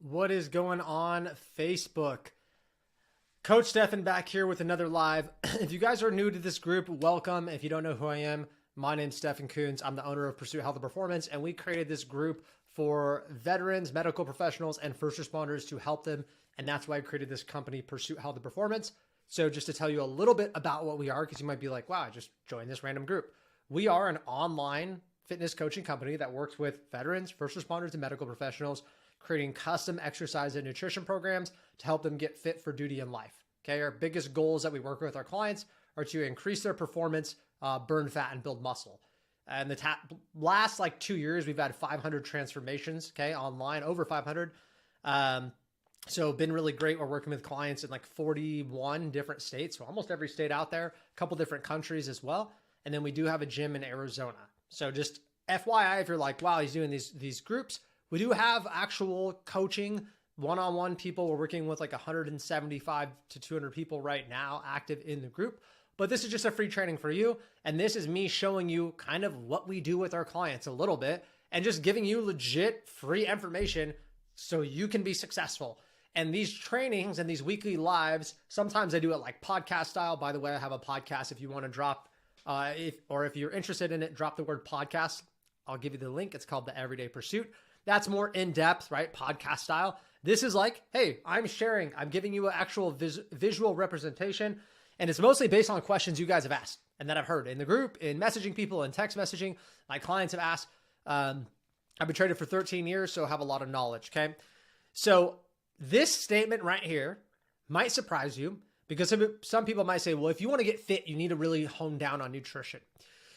What is going on, Facebook? Coach Stefan back here with another live. If you guys are new to this group, welcome. If you don't know who I am, my name's Stefan Coons. I'm the owner of Pursuit Health and Performance, and we created this group for veterans, medical professionals, and first responders to help them. And that's why I created this company, Pursuit Health and Performance. So just to tell you a little bit about what we are, because you might be like, wow, I just joined this random group. We are an online fitness coaching company that works with veterans, first responders, and medical professionals, creating custom exercise and nutrition programs to help them get fit for duty in life. Okay, our biggest goals that we work with our clients are to increase their performance, burn fat, and build muscle. And the last 2 years, we've had 500 transformations, okay, online, over 500. So been really great. We're working with clients in 41 different states, so almost every state out there, a couple different countries as well. And then we do have a gym in Arizona. So just FYI, if you're like, wow, he's doing these groups, we do have actual coaching, one-on-one people. We're working with 175 to 200 people right now active in the group. But this is just a free training for you. And this is me showing you kind of what we do with our clients a little bit and just giving you legit free information so you can be successful. And these trainings and these weekly lives, sometimes I do it like podcast style. By the way, I have a podcast. If you want to drop, if you're interested in it, drop the word podcast. I'll give you the link. It's called The Everyday Pursuit. That's more in-depth, right? Podcast style. This is hey, I'm sharing, I'm giving you an actual visual representation. And it's mostly based on questions you guys have asked and that I've heard in the group, in messaging people, and text messaging. My clients have asked. I've been trading for 13 years, so I have a lot of knowledge, okay? So this statement right here might surprise you because some people might say, well, if you want to get fit, you need to really hone down on nutrition.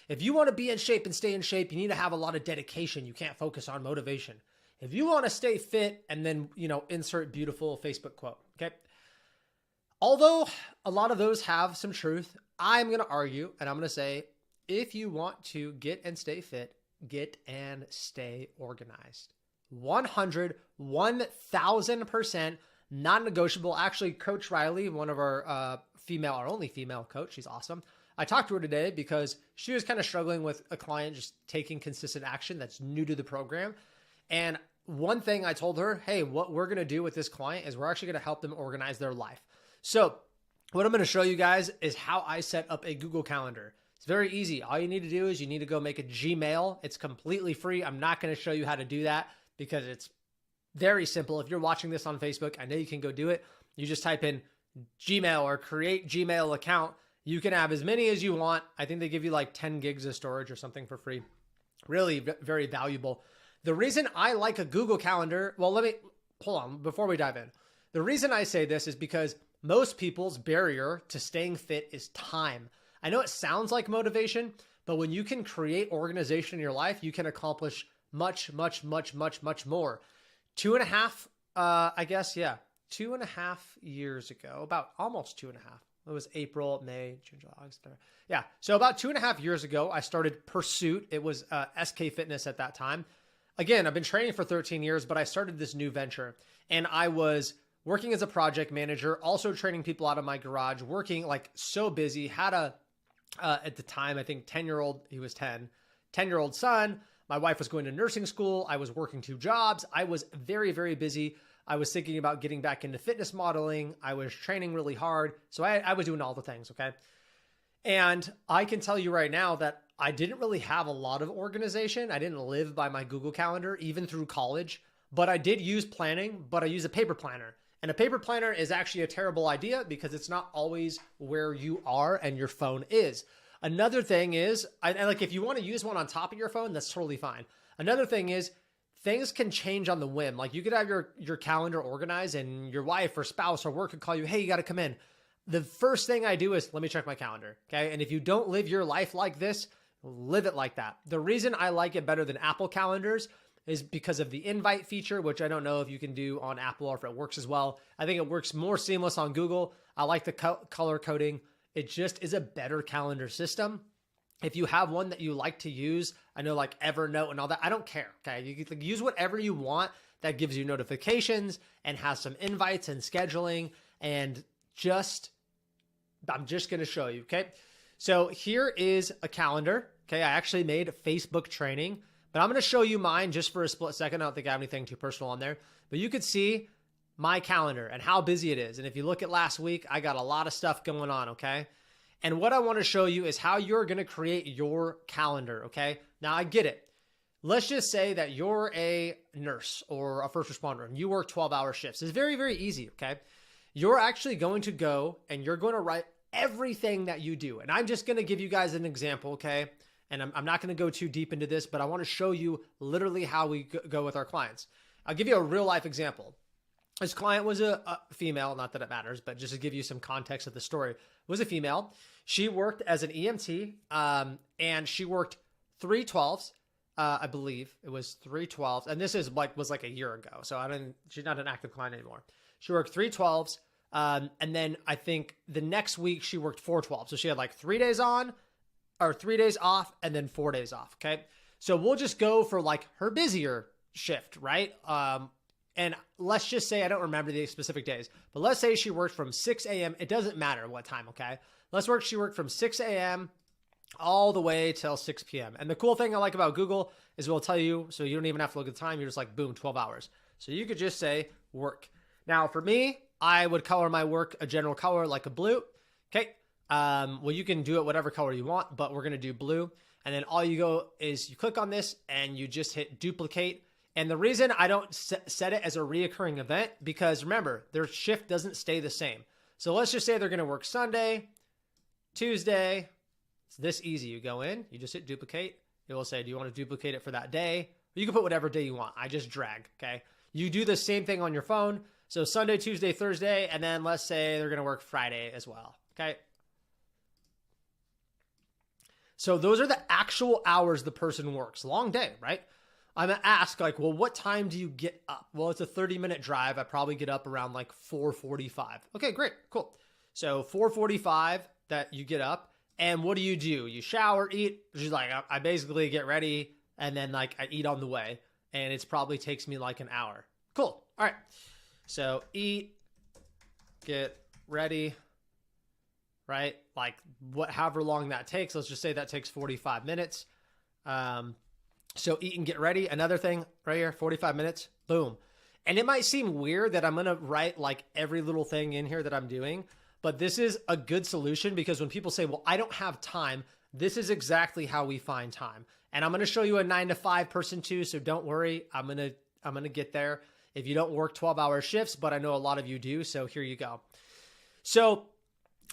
If you want to be in shape and stay in shape, you need to have a lot of dedication. You can't focus on motivation. If you want to stay fit, and then, insert beautiful Facebook quote, okay? Although a lot of those have some truth, I'm going to argue, and I'm going to say, if you want to get and stay fit, get and stay organized. 1000% non-negotiable. Actually, Coach Riley, one of our our only female coach, she's awesome. I talked to her today because she was kind of struggling with a client just taking consistent action that's new to the program. And one thing I told her, hey, what we're going to do with this client is we're actually going to help them organize their life. So what I'm going to show you guys is how I set up a Google Calendar. It's very easy. All you need to do is you need to go make a Gmail. It's completely free. I'm not going to show you how to do that because it's very simple. If you're watching this on Facebook, I know you can go do it. You just type in Gmail or create Gmail account. You can have as many as you want. I think they give you 10 gigs of storage or something for free. Really very valuable. The reason I like a Google Calendar, well, hold on before we dive in. The reason I say this is because most people's barrier to staying fit is time. I know it sounds like motivation, but when you can create organization in your life, you can accomplish much, much, much, much, much more. 2.5 years ago, about almost 2.5. It was April, May, June, July, August. Yeah. So about 2.5 years ago, I started Pursuit. It was SK Fitness at that time. Again, I've been training for 13 years, but I started this new venture and I was working as a project manager, also training people out of my garage, working so busy, had at the time, I think 10-year-old, he was 10-year-old son. My wife was going to nursing school. I was working 2 jobs. I was very, very busy. I was thinking about getting back into fitness modeling. I was training really hard. So I was doing all the things, okay? And I can tell you right now that I didn't really have a lot of organization. I didn't live by my Google Calendar, even through college, but I did use planning, but I use a paper planner. And a paper planner is actually a terrible idea because it's not always where you are and your phone is. Another thing is, if you want to use one on top of your phone, that's totally fine. Another thing is, things can change on the whim. You could have your calendar organized and your wife or spouse or work could call you, hey, you got to come in. The first thing I do is, let me check my calendar, okay? And if you don't live your life like this, live it like that. The reason I like it better than Apple calendars is because of the invite feature, which I don't know if you can do on Apple or if it works as well. I think it works more seamless on Google. I like the color coding. It just is a better calendar system. If you have one that you like to use, I know Evernote and all that, I don't care, okay? You can use whatever you want that gives you notifications and has some invites and scheduling and I'm just going to show you, okay? So here is a calendar, okay? I actually made a Facebook training. But I'm going to show you mine just for a split second. I don't think I have anything too personal on there, but you could see my calendar and how busy it is. And if you look at last week, I got a lot of stuff going on, okay? And what I want to show you is how you're going to create your calendar, okay? Now, I get it. Let's just say that you're a nurse or a first responder and you work 12-hour shifts. It's very, very easy, okay? You're actually going to go and you're going to write everything that you do. And I'm just going to give you guys an example, okay? And I'm not going to go too deep into this, but I want to show you literally how we go with our clients. I'll give you a real life example. This client was a female, not that it matters, but just to give you some context of the story, was a female. She worked as an EMT, and she worked 312s. I believe it was 312s. And this is was like a year ago. So she's not an active client anymore. She worked 312s. And then I think the next week she worked 412. So she had like 3 days on or 3 days off and then 4 days off. Okay. So we'll just go for like her busier shift, right? And let's just say, I don't remember the specific days, but let's say she worked from 6 a.m. It doesn't matter what time. Okay. She worked from 6 a.m. all the way till 6 p.m. And the cool thing I like about Google is it will tell you, so you don't even have to look at the time. You're just like, boom, 12 hours. So you could just say work. Now for me, I would color my work a general color like a blue. Okay. Well, you can do it whatever color you want, but we're going to do blue. And then all you go is you click on this and you just hit duplicate. And the reason I don't set it as a reoccurring event, because remember, their shift doesn't stay the same. So let's just say they're going to work Sunday, Tuesday. It's this easy. You go in, you just hit duplicate. It will say, do you want to duplicate it for that day? You can put whatever day you want. I just drag, okay? You do the same thing on your phone. So Sunday, Tuesday, Thursday, and then let's say they're going to work Friday as well, okay? So those are the actual hours the person works. Long day, right? I'm going to ask like, well, what time do you get up? Well, it's a 30-minute drive. I probably get up around like 4:45. Okay, great, cool. So 4:45 that you get up. And what do? You shower, eat. She's like, I basically get ready and then like I eat on the way. And it's probably takes me like an hour. Cool. All right. So eat, get ready, right? Like however long that takes. Let's just say that takes 45 minutes. So eat and get ready. Another thing right here, 45 minutes, boom. And it might seem weird that I'm going to write like every little thing in here that I'm doing, but this is a good solution because when people say, well, I don't have time, this is exactly how we find time. And I'm going to show you a 9 to 5 person too. So don't worry. I'm going to get there if you don't work 12-hour shifts, but I know a lot of you do. So here you go. So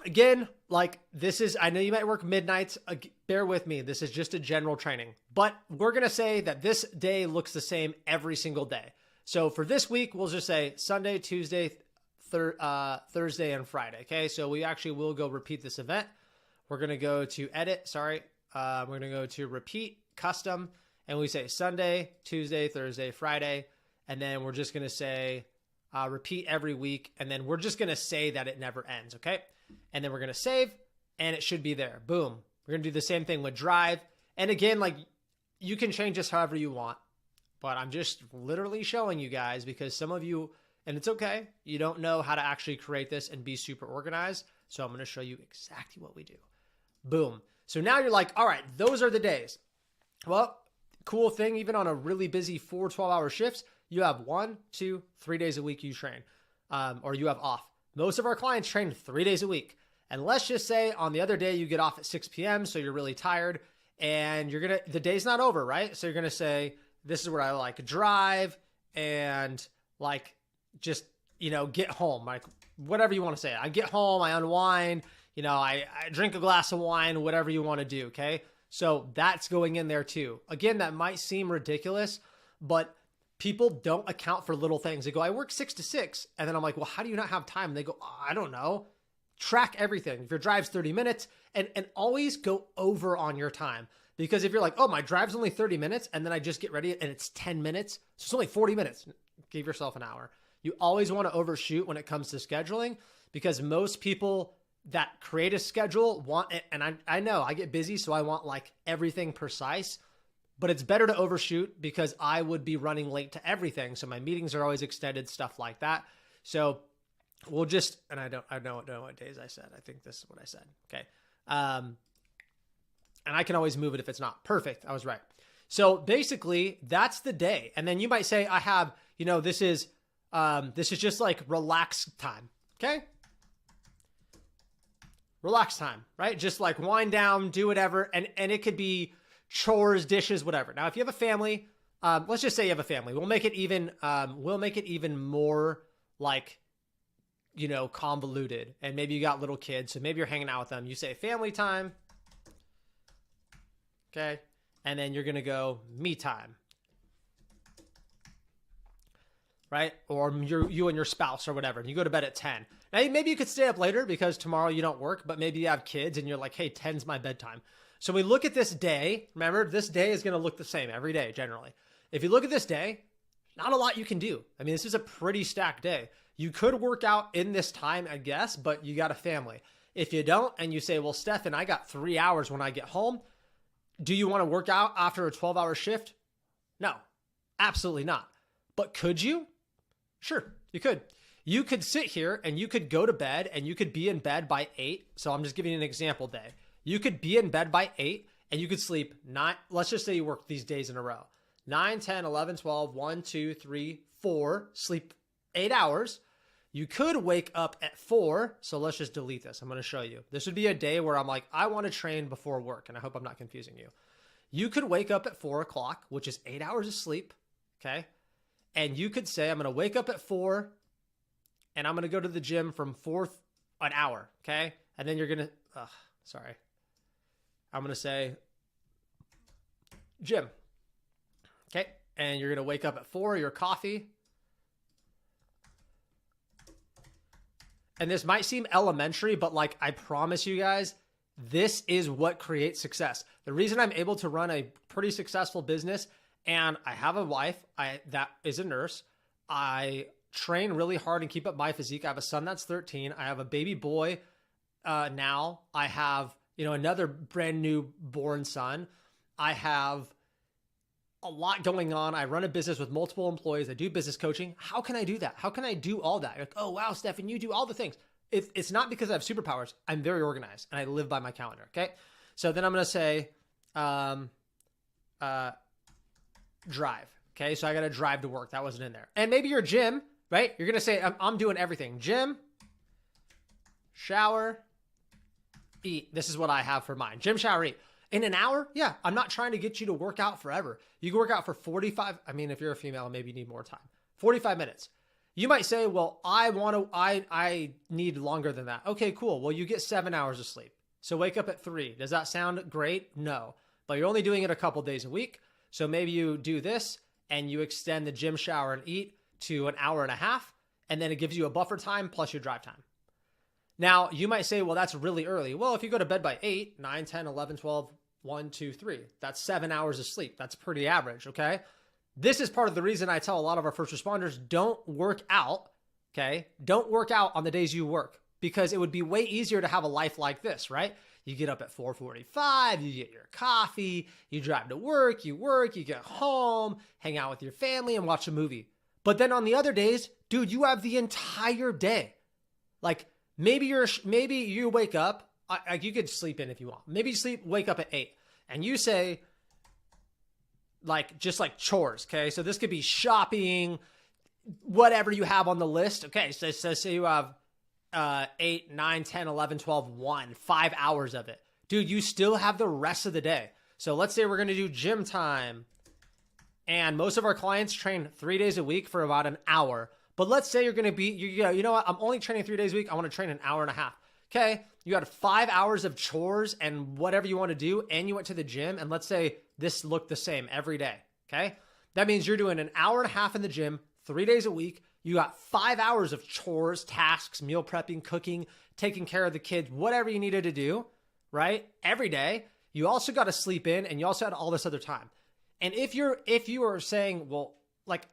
again, like this is, I know you might work midnights. Bear with me. This is just a general training, but we're going to say that this day looks the same every single day. So for this week, we'll just say Sunday, Tuesday, Thursday, and Friday. Okay. So we actually will go repeat this event. We're going to go to edit. Sorry. We're going to go to repeat custom and we say Sunday, Tuesday, Thursday, Friday. And then we're just going to say repeat every week. And then we're just going to say that it never ends. Okay. And then we're going to save and it should be there. Boom. We're going to do the same thing with drive. And again, like you can change this however you want, but I'm just literally showing you guys because some of you, and it's okay, you don't know how to actually create this and be super organized. So I'm going to show you exactly what we do. Boom. So now you're like, all right, those are the days. Well, cool thing, even on a really busy 4 12-hour shifts, you have 1, 2, 3 days a week you train or you have off. Most of our clients train 3 days a week. And let's just say on the other day, you get off at 6 p.m. So you're really tired and the day's not over, right? So you're going to say, this is where I like drive and like, just, get home, like whatever you want to say. I get home, I unwind, I drink a glass of wine, whatever you want to do. Okay. So that's going in there too. Again, that might seem ridiculous, but people don't account for little things. They go, I work 6 to 6. And then I'm like, well, how do you not have time? And they go, oh, I don't know. Track everything. If your drive's 30 minutes and always go over on your time. Because if you're like, oh, my drive's only 30 minutes and then I just get ready and it's 10 minutes. So it's only 40 minutes. Give yourself an hour. You always want to overshoot when it comes to scheduling because most people that create a schedule want it. And I know I get busy, so I want like everything precise, but it's better to overshoot because I would be running late to everything. So my meetings are always extended, stuff like that. So we'll just, and I don't know what days I said. I think this is what I said. Okay. And I can always move it if it's not perfect. I was right. So basically that's the day. And then you might say, I have, this is just like relax time. Okay. Relax time, right? Just like wind down, do whatever. And it could be chores, dishes, whatever. Now, if you have a family, let's just say you have a family, we'll make it even more like, convoluted. And maybe you got little kids. So maybe you're hanging out with them. You say family time. Okay. And then you're going to go me time. Right? Or you and your spouse or whatever. And you go to bed at 10. Now, maybe you could stay up later because tomorrow you don't work, but maybe you have kids and you're like, hey, 10's my bedtime. So we look at this day. Remember, this day is going to look the same every day, generally. If you look at this day, not a lot you can do. I mean, this is a pretty stacked day. You could work out in this time, I guess, but you got a family. If you don't, and you say, well, Stefan, I got 3 hours when I get home. Do you want to work out after a 12-hour shift? No, absolutely not. But could you? Sure, you could. You could sit here and you could go to bed and you could be in bed by 8. So I'm just giving you an example day. You could be in bed by 8 and you could sleep 9. Let's just say you work these days in a row. 9, 10, 11, 12, 1, 2, 3, 4, sleep 8 hours. You could wake up at 4. So let's just delete this. I'm going to show you. This would be a day where I'm like, I want to train before work. And I hope I'm not confusing you. You could wake up at 4 o'clock, which is 8 hours of sleep. Okay. And you could say, I'm going to wake up at 4 and I'm going to go to the gym from 4 an hour. Okay. And then you're going to, I'm going to say gym. Okay. And you're going to wake up at 4, your coffee. And this might seem elementary, but like, I promise you guys, this is what creates success. The reason I'm able to run a pretty successful business, and I have a wife that is a nurse. I train really hard and keep up my physique. I have a son that's 13. I have a baby boy now. I have, another brand new born son. I have a lot going on. I run a business with multiple employees. I do business coaching. How can I do that? How can I do all that? You're like, oh, wow, Stefan, you do all the things. It's not because I have superpowers. I'm very organized and I live by my calendar. Okay. So then I'm going to say, drive. Okay. So I got to drive to work. That wasn't in there. And maybe your gym, right? You're going to say, I'm doing everything. Gym, shower, eat. This is what I have for mine. Gym, shower, eat. In an hour? Yeah. I'm not trying to get you to work out forever. You can work out for 45. I mean, if you're a female, maybe you need more time. 45 minutes. You might say, well, I need longer than that. Okay, cool. Well, you get 7 hours of sleep. So wake up at 3. Does that sound great? No, but you're only doing it a couple days a week. So maybe you do this and you extend the gym, shower, and eat to an hour and a half. And then it gives you a buffer time plus your drive time. Now you might say, well, that's really early. Well, if you go to bed by 8, 9, 10, 11, 12, 1, 2, 3, that's 7 hours of sleep. That's pretty average. Okay. This is part of the reason I tell a lot of our first responders, don't work out. Okay. Don't work out on the days you work, because it would be way easier to have a life like this, right? You get up at 4:45, you get your coffee, you drive to work, you get home, hang out with your family and watch a movie. But then on the other days, dude, you have the entire day. Like maybe you wake up, you could sleep in if you want. Maybe you wake up at 8 and you say, just like chores. Okay. So this could be shopping, whatever you have on the list. Okay. So say you have 8, 9, 10, 11, 12, 1, 5 hours of it. Dude, you still have the rest of the day. So let's say we're going to do gym time. And most of our clients train 3 days a week for about an hour. But let's say you're going to be, you know what? I'm only training 3 days a week. I want to train an hour and a half. Okay. You got 5 hours of chores and whatever you want to do. And you went to the gym. And let's say this looked the same every day. Okay. That means you're doing an hour and a half in the gym, 3 days a week. You got 5 hours of chores, tasks, meal prepping, cooking, taking care of the kids, whatever you needed to do, right? Every day. You also got to sleep in and you also had all this other time. And if you are saying, well,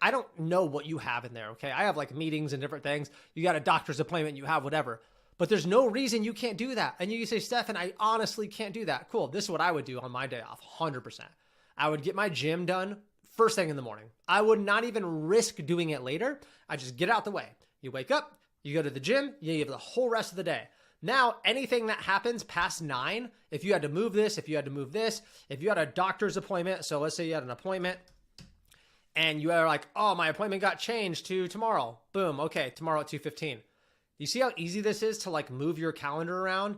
I don't know what you have in there. Okay. I have meetings and different things. You got a doctor's appointment, you have whatever, but there's no reason you can't do that. And you say, Stefan, I honestly can't do that. Cool. This is what I would do on my day off. 100%. I would get my gym done first thing in the morning. I would not even risk doing it later. I just get out the way. You wake up, you go to the gym, you have the whole rest of the day. Now, anything that happens past 9, if you had to move this, if you had to move this, if you had a doctor's appointment, so let's say you had an appointment and you are like, oh, my appointment got changed to tomorrow. Boom. Okay. Tomorrow at 2:15. You see how easy this is to like move your calendar around?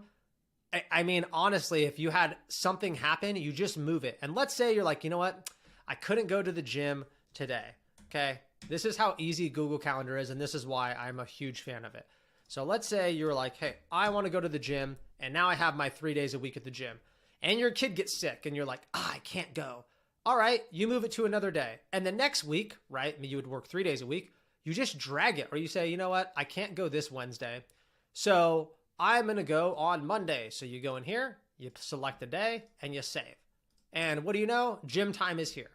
I mean, honestly, if you had something happen, you just move it. And let's say you're like, you know what? I couldn't go to the gym today. Okay. This is how easy Google Calendar is. And this is why I'm a huge fan of it. So let's say you're like, hey, I want to go to the gym and now I have my 3 days a week at the gym and your kid gets sick and you're like, I can't go. All right, you move it to another day. And the next week, right, you would work 3 days a week. You just drag it or you say, you know what? I can't go this Wednesday. So I'm going to go on Monday. So you go in here, you select the day and you save. And what do you know? Gym time is here,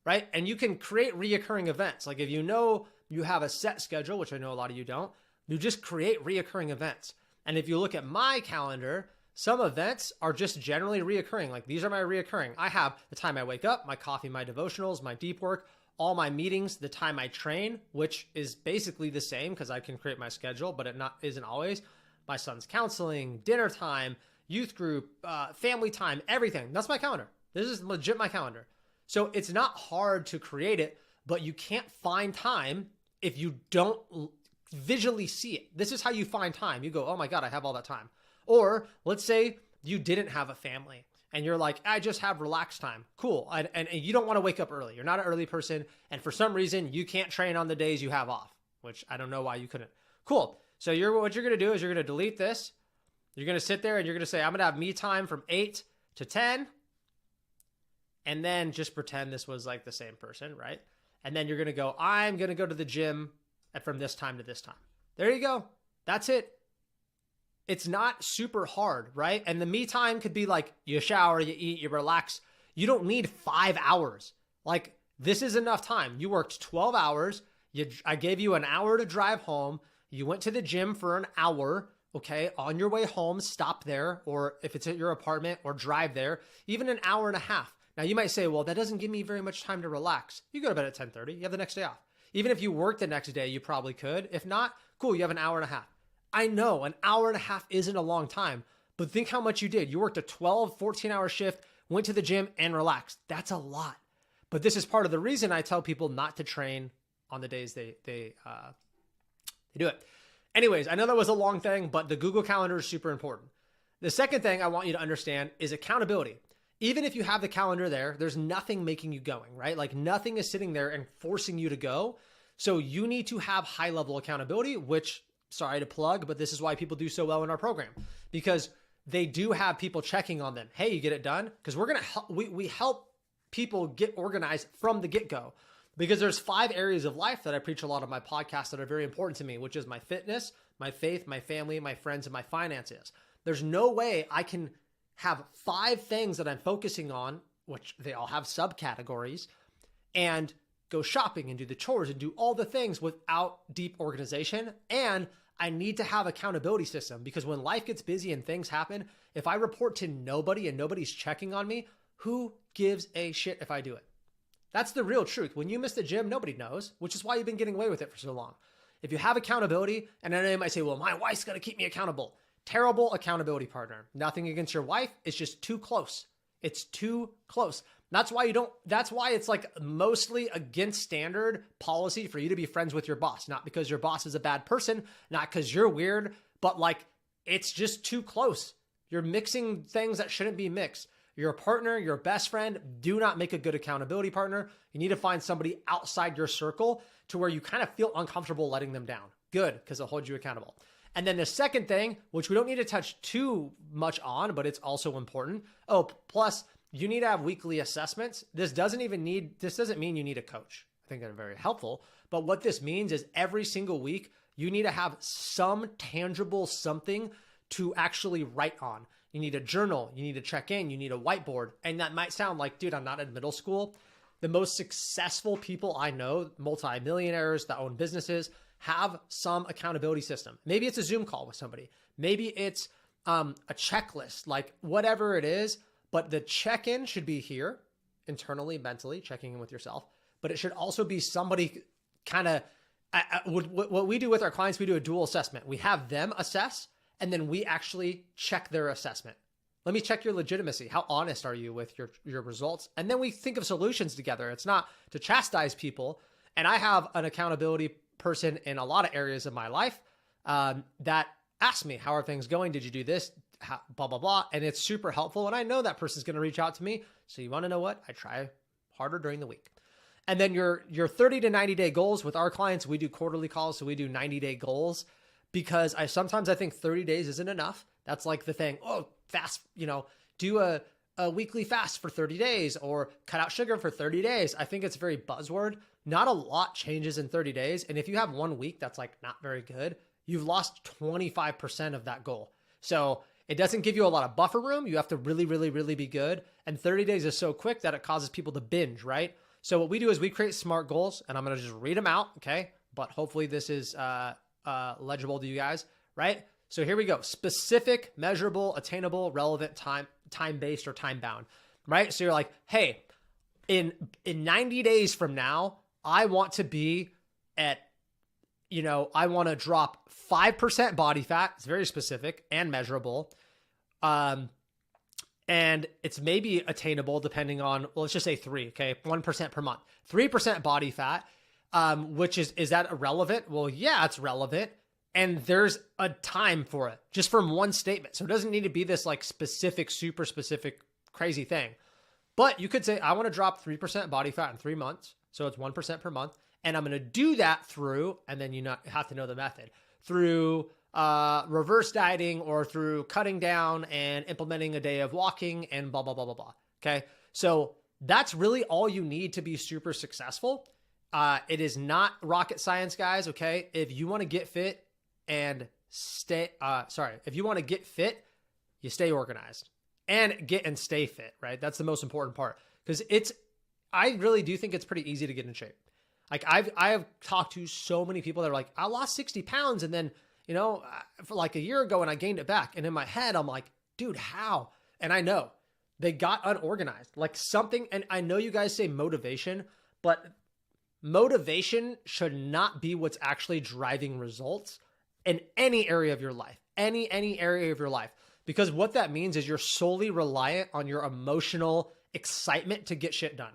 right? And you can create reoccurring events. Like if you know you have a set schedule, which I know a lot of you don't, you just create reoccurring events. And if you look at my calendar, some events are just generally reoccurring. Like these are my reoccurring. I have the time I wake up, my coffee, my devotionals, my deep work, all my meetings, the time I train, which is basically the same because I can create my schedule, but isn't always. My son's counseling, dinner time, youth group, family time, everything. That's my calendar. This is legit my calendar. So it's not hard to create it, but you can't find time if you don't visually see it. This is how you find time. You go, oh my God, I have all that time. Or let's say you didn't have a family and you're like, I just have relaxed time. Cool. And you don't want to wake up early. You're not an early person. And for some reason, you can't train on the days you have off, which I don't know why you couldn't. Cool. So what you're going to do is you're going to delete this. You're going to sit there and you're going to say, I'm going to have me time from 8 to 10. And then just pretend this was like the same person, right? And then you're going to go, I'm going to go to the gym from this time to this time. There you go. That's it. It's not super hard, right? And the me time could be like you shower, you eat, you relax. You don't need 5 hours. Like this is enough time. You worked 12 hours. I gave you an hour to drive home. You went to the gym for an hour. Okay. On your way home, stop there. Or if it's at your apartment or drive there, even an hour and a half. Now you might say, well, that doesn't give me very much time to relax. You go to bed at 10:30. You have the next day off. Even if you work the next day, you probably could. If not, cool, you have an hour and a half. I know an hour and a half isn't a long time, but think how much you did. You worked a 12, 14-hour shift, went to the gym and relaxed. That's a lot. But this is part of the reason I tell people not to train on the days they do it. Anyways, I know that was a long thing, but the Google Calendar is super important. The second thing I want you to understand is accountability. Even if you have the calendar there, there's nothing making you going, right? Like nothing is sitting there and forcing you to go. So you need to have high level accountability, which, sorry to plug, but this is why people do so well in our program, because they do have people checking on them. Hey, you get it done? Because we're going to help, we help people get organized from the get-go, because there's 5 areas of life that I preach a lot of my podcasts that are very important to me, which is my fitness, my faith, my family, my friends, and my finances. There's no way I can have 5 things that I'm focusing on, which they all have subcategories, and go shopping and do the chores and do all the things without deep organization. And I need to have accountability system, because when life gets busy and things happen, if I report to nobody and nobody's checking on me, who gives a shit if I do it? That's the real truth. When you miss the gym, nobody knows, which is why you've been getting away with it for so long. If you have accountability, and I know you might say, well, my wife's got to keep me accountable. Terrible accountability partner. Nothing against your wife. It's just too close. It's too close. That's why it's like mostly against standard policy for you to be friends with your boss. Not because your boss is a bad person, not because you're weird, but like it's just too close. You're mixing things that shouldn't be mixed. Your partner, your best friend, do not make a good accountability partner. You need to find somebody outside your circle to where you kind of feel uncomfortable letting them down. Good, because they'll hold you accountable. And then the second thing, which we don't need to touch too much on, but it's also important. Oh, plus you need to have weekly assessments. This doesn't mean you need a coach. I think they're very helpful. But what this means is every single week, you need to have some tangible something to actually write on. You need a journal, you need to check in, you need a whiteboard. And that might sound like, dude, I'm not in middle school. The most successful people I know, multimillionaires that own businesses, have some accountability system. Maybe it's a Zoom call with somebody. Maybe it's a checklist, like whatever it is, but the check-in should be here, internally, mentally, checking in with yourself. But it should also be somebody kind of, what we do with our clients, we do a dual assessment. We have them assess, And then we actually check their assessment. Let me check your legitimacy. How honest are you with your results? And then we think of solutions together. It's not to chastise people. And I have an accountability person in a lot of areas of my life that asks me, how are things going? Did you do this? How, blah, blah, blah. And it's super helpful. And I know that person's going to reach out to me. So you want to know what? I try harder during the week. And then your 30 to 90 day goals with our clients, we do quarterly calls. So we do 90-day goals because sometimes I think 30 days isn't enough. That's like the thing. Oh, fast, do a weekly fast for 30 days or cut out sugar for 30 days. I think it's very buzzword. Not a lot changes in 30 days. And if you have 1 week that's like not very good, you've lost 25% of that goal. So it doesn't give you a lot of buffer room. You have to really, really, really be good. And 30 days is so quick that it causes people to binge, right? So what we do is we create SMART goals, and I'm going to just read them out, okay? But hopefully this is legible to you guys, right? So here we go. Specific, measurable, attainable, relevant, time-based, or time-bound, right? So you're like, hey, in 90 days from now, I want to be at, I want to drop 5% body fat. It's very specific and measurable. And it's maybe attainable depending on, well, let's just say 3, okay? 1% per month, 3% body fat, which is that irrelevant? Well, yeah, it's relevant. And there's a time for it just from one statement. So it doesn't need to be this like specific, super specific, crazy thing. But you could say, I want to drop 3% body fat in 3 months. So it's 1% per month. And I'm going to do that through, and then you have to know the method, through reverse dieting or through cutting down and implementing a day of walking and blah, blah, blah, blah, blah. Okay. So that's really all you need to be super successful. It is not rocket science, guys. Okay. If you want to get fit and if you want to get fit, you stay organized and stay fit, right? That's the most important part because I really do think it's pretty easy to get in shape. Like I have talked to so many people that are like, I lost 60 pounds and then, for like a year ago and I gained it back. And in my head, I'm like, dude, how? And I know they got unorganized, like something. And I know you guys say motivation, but motivation should not be what's actually driving results in any area of your life, any area of your life. Because what that means is you're solely reliant on your emotional excitement to get shit done.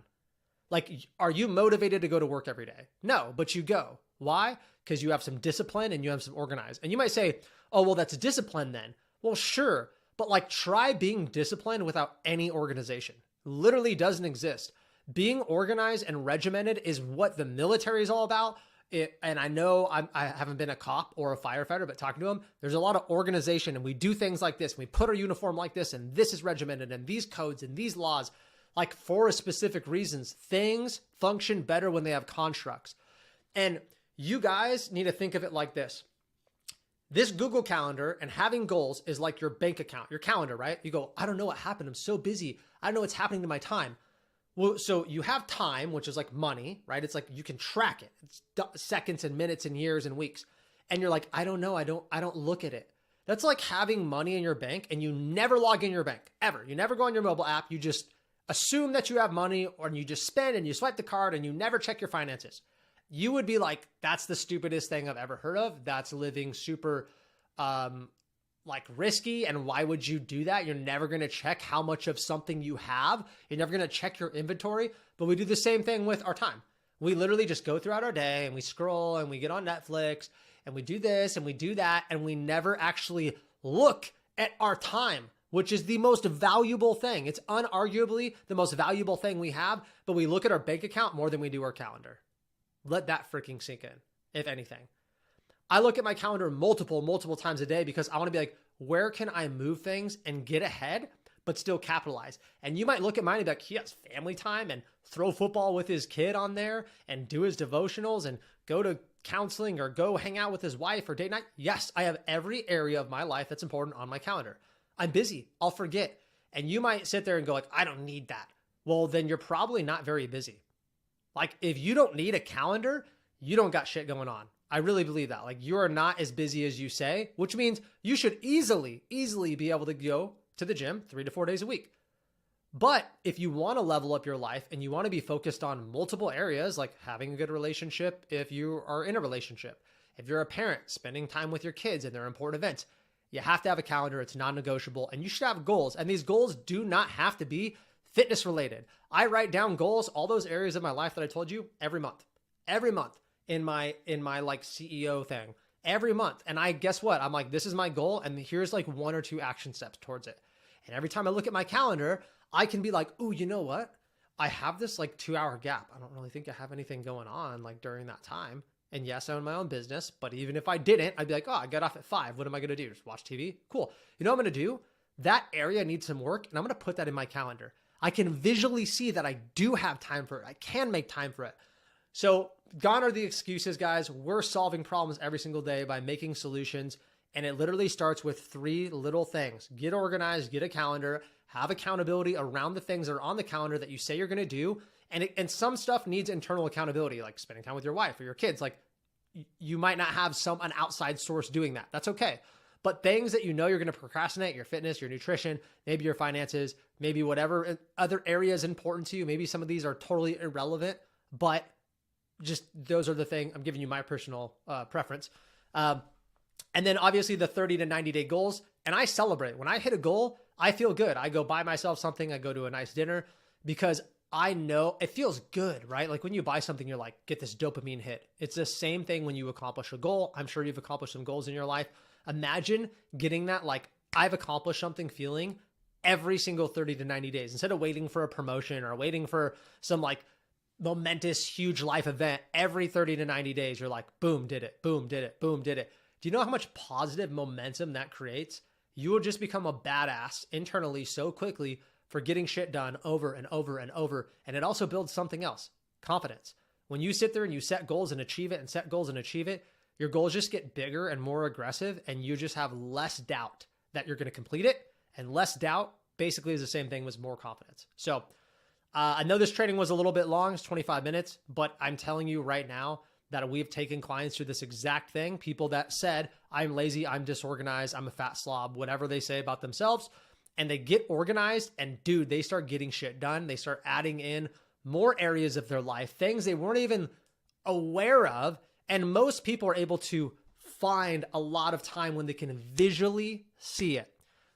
Like, are you motivated to go to work every day? No, but you go. Why? Because you have some discipline and you have some organized. And you might say, oh, well, that's discipline then. Well, sure. But like, try being disciplined without any organization. Literally doesn't exist. Being organized and regimented is what the military is all about. And I know I haven't been a cop or a firefighter, but talking to them, there's a lot of organization and we do things like this. We put our uniform like this and this is regimented and these codes and these laws, like for specific reasons. Things function better when they have constructs. And you guys need to think of it like this. This Google Calendar and having goals is like your bank account, your calendar, right? You go, I don't know what happened. I'm so busy. I don't know what's happening to my time. Well, so you have time, which is like money, right? It's like you can track it. It's seconds and minutes and years and weeks. And you're like, I don't know. I don't look at it. That's like having money in your bank and you never log in your bank ever. You never go on your mobile app. You just assume that you have money or you just spend and you swipe the card and you never check your finances. You would be like, that's the stupidest thing I've ever heard of. That's living super like risky. And why would you do that? You're never going to check how much of something you have. You're never going to check your inventory. But we do the same thing with our time. We literally just go throughout our day and we scroll and we get on Netflix and we do this and we do that. And we never actually look at our time, which is the most valuable thing. It's unarguably the most valuable thing we have, but we look at our bank account more than we do our calendar. Let that freaking sink in, if anything. I look at my calendar multiple times a day because I want to be like, where can I move things and get ahead, but still capitalize? And you might look at mine and be like, he has family time and throw football with his kid on there and do his devotionals and go to counseling or go hang out with his wife or date night. Yes, I have every area of my life that's important on my calendar. I'm busy. I'll forget. And you might sit there and go like, I don't need that. Well, then you're probably not very busy. Like if you don't need a calendar, you don't got shit going on. I really believe that. Like you are not as busy as you say, which means you should easily be able to go to the gym 3 to 4 days a week. But if you want to level up your life and you want to be focused on multiple areas, like having a good relationship, if you are in a relationship, if you're a parent, spending time with your kids and their important events, You have to have a calendar. It's non-negotiable, and you should have goals. And these goals do not have to be fitness related. I write down goals, all those areas of my life that I told you, every month in my like CEO thing, every month. And guess what? I'm like, this is my goal. And here's like 1 or 2 action steps towards it. And every time I look at my calendar, I can be like, ooh, you know what? I have this like 2-hour gap. I don't really think I have anything going on like during that time. And yes, I own my own business, but even if I didn't, I'd be like, oh, I got off at 5. What am I going to do? Just watch TV? Cool. You know what I'm going to do? That area needs some work, and I'm going to put that in my calendar. I can visually see that I do have time for it. I can make time for it. So gone are the excuses, guys. We're solving problems every single day by making solutions. And it literally starts with 3 little things. Get organized, get a calendar, have accountability around the things that are on the calendar that you say you're going to do. And some stuff needs internal accountability, like spending time with your wife or your kids. Like you might not have an outside source doing that. That's okay. But things that you know you're going to procrastinate, your fitness, your nutrition, maybe your finances, maybe whatever other area is important to you. Maybe some of these are totally irrelevant, but just those are the thing. I'm giving you my personal preference. And then obviously the 30 to 90 day goals. And I celebrate. When I hit a goal, I feel good. I go buy myself something. I go to a nice dinner because I know it feels good, right? Like when you buy something, you're like, get this dopamine hit. It's the same thing when you accomplish a goal. I'm sure you've accomplished some goals in your life. Imagine getting that, like, I've accomplished something feeling every single 30 to 90 days instead of waiting for a promotion or waiting for some like momentous, huge life event. Every 30 to 90 days, you're like, boom, did it, boom, did it, boom, did it. Do you know how much positive momentum that creates? You will just become a badass internally so quickly for getting shit done over and over and over. And it also builds something else, confidence. When you sit there and you set goals and achieve it and set goals and achieve it, your goals just get bigger and more aggressive, and you just have less doubt that you're going to complete it. And less doubt basically is the same thing as more confidence. So I know this training was a little bit long, it's 25 minutes, but I'm telling you right now that we've taken clients through this exact thing. People that said, I'm lazy, I'm disorganized, I'm a fat slob, whatever they say about themselves. And they get organized and dude, they start getting shit done. They start adding in more areas of their life, things they weren't even aware of. And most people are able to find a lot of time when they can visually see it.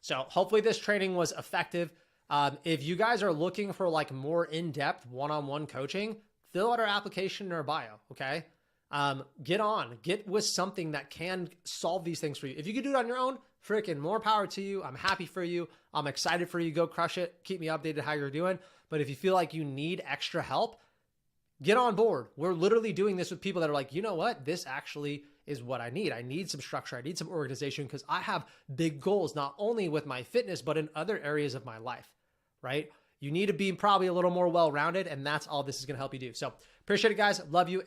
So hopefully this training was effective. If you guys are looking for like more in-depth one-on-one coaching, fill out our application in our bio, okay? Get with something that can solve these things for you. If you can do it on your own, freaking more power to you. I'm happy for you. I'm excited for you. Go crush it. Keep me updated how you're doing. But if you feel like you need extra help, get on board. We're literally doing this with people that are like, you know what? This actually is what I need. I need some structure. I need some organization because I have big goals, not only with my fitness, but in other areas of my life, right? You need to be probably a little more well-rounded, and that's all this is going to help you do. So appreciate it, guys. Love you.